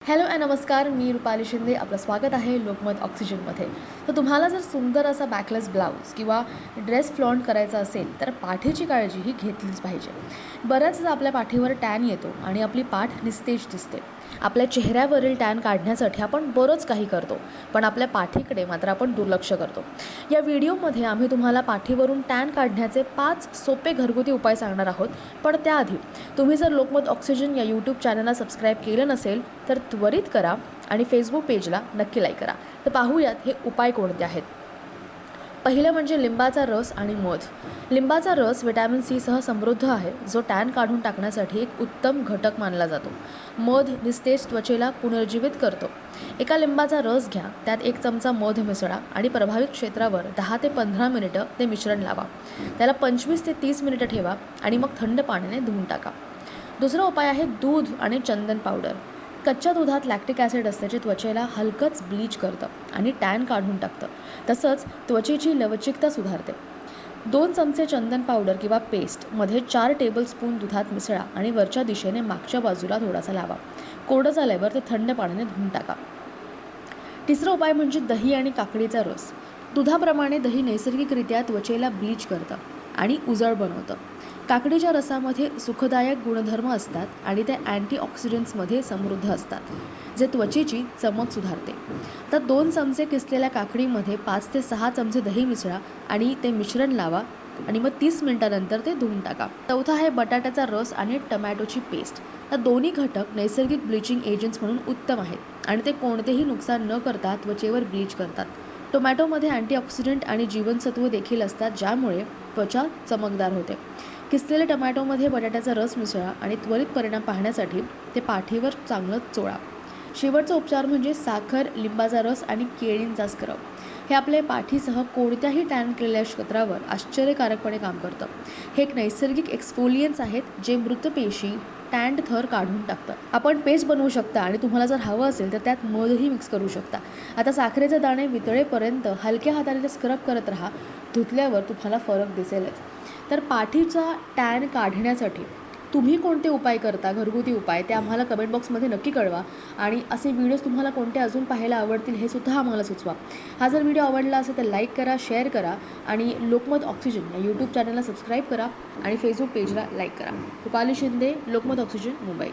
Hello नमस्कार, मी रुपाली शिंदे. आपलं स्वागत आहे लोकमत ऑक्सिजनमध्ये. तर तुम्हाला जर सुंदर असा बॅकलेस ब्लाऊज किंवा ड्रेस फ्लॉन्ट करायचा असेल तर पाठीची काळजी ही घेतलीच पाहिजे. बऱ्याचदा आपल्या पाठीवर टॅन येतो आणि आपली पाठ निस्तेज दिसते. आपल्या चेहऱ्यावरील टॅन काढण्यासाठी आपण बरंच काही करतो, पण आपल्या पाठीकडे मात्र आपण दुर्लक्ष करतो. या व्हिडिओमध्ये आम्ही तुम्हाला पाठीवरून टॅन काढण्याचे 5 सोपे घरगुती उपाय सांगणार आहोत. पण त्याआधी तुम्ही जर लोकमत ऑक्सिजन या यूट्यूब चॅनलला सबस्क्राईब केलं नसेल तर त्वरित करा आणि फेसबुक पेजला नक्की लाईक करा. तर पाहूयात हे उपाय कोणते आहेत. पहिलं म्हणजे लिंबाचा रस आणि मध. लिंबाचा रस व्हिटॅमिन सी सह समृद्ध आहे, जो टॅन काढून टाकण्यासाठी एक उत्तम घटक मानला जातो. मध निस्तेज त्वचेला पुनर्जीवित करतो. एका लिंबाचा रस घ्या, त्यात 1 चमचा मध मिसळा आणि प्रभावित क्षेत्रावर 10 ते 15 मिनिटं ते मिश्रण लावा. त्याला 25 ते 30 मिनिटं ठेवा आणि मग थंड पाण्याने धुवून टाका. दुसरा उपाय आहे दूध आणि चंदन पावडर. कच्च्या दुधात लॅक्टिक ॲसिड असते, जे त्वचेला हलकंच ब्लीच करतं आणि टॅन काढून टाकतं. तसंच त्वचेची लवचिकता सुधारते. 2 चमचे चंदन पावडर किंवा पेस्टमध्ये 4 टेबलस्पून दुधात मिसळा आणि वरच्या दिशेने मागच्या बाजूला थोडासा लावा. कोरडं झाल्यावर ते थंड पाण्याने धुवून टाका. तिसरा उपाय म्हणजे दही आणि काकडीचा रस. दुधाप्रमाणे दही नैसर्गिकरित्या त्वचेला ब्लीच करतं आणि उजळ बनवतं. काकडीच्या रसामध्ये सुखदायक गुणधर्म असतात आणि ते अँटीऑक्सिडंट्समध्ये समृद्ध असतात, जे त्वचेची चमक सुधारते. तर 2 चमचे किसलेल्या काकडीमध्ये 5 ते 6 चमचे दही मिसळा आणि ते मिश्रण लावा आणि मग 30 मिनिटांनंतर ते धुवून टाका. चौथा आहे बटाट्याचा रस आणि टमॅटोची पेस्ट. तर दोन्ही घटक नैसर्गिक ब्लिचिंग एजंट्स म्हणून उत्तम आहेत आणि ते कोणतेही नुकसान न करता त्वचेवर ब्लीच करतात. टोमॅटोमध्ये अँटीऑक्सिडंट आणि जीवनसत्व देखील असतात, ज्यामुळे त्वचा चमकदार होते. किसलेल्या टमॅटोमध्ये बटाट्याचा रस मिसळा आणि त्वरित परिणाम पाहण्यासाठी ते पाठीवर चांगलं चोळा. शेवटचा उपचार म्हणजे साखर, लिंबाचा रस आणि केळींचा स्क्रब. हे आपल्या पाठीसह कोणत्याही टॅन केलेल्या क्षेत्रावर आश्चर्यकारकपणे काम करतं. हे एक नैसर्गिक एक्सफोलियन्स आहेत, जे मृत पेशी, टॅन्ड थर काढून टाकतं. आपण पेस्ट बनवू शकता आणि तुम्हाला जर हवं असेल तर त्यात मधही मिक्स करू शकता. आता साखरेचे दाणे वितळेपर्यंत हलक्या हाताने ते स्क्रब करत राहा. धुतल्यावर तुम्हाला फरक दिसेलच. तर पाठीचा टॅन काढण्यासाठी तुम्ही कोणते उपाय करता, घरगुती उपाय, ते आम्हाला कमेंट बॉक्समध्ये नक्की कळवा. आणि असे व्हिडिओज तुम्हाला कोणते अजून पाहायला आवडतील हे सुद्धा आम्हाला सुचवा. हा जर व्हिडिओ आवडला असेल तर लाईक करा, शेअर करा आणि लोकमत ऑक्सिजन या यूट्यूब चॅनलला सबस्क्राईब करा आणि फेसबुक पेजला लाईक करा. रुपाली शिंदे, लोकमत ऑक्सिजन, मुंबई.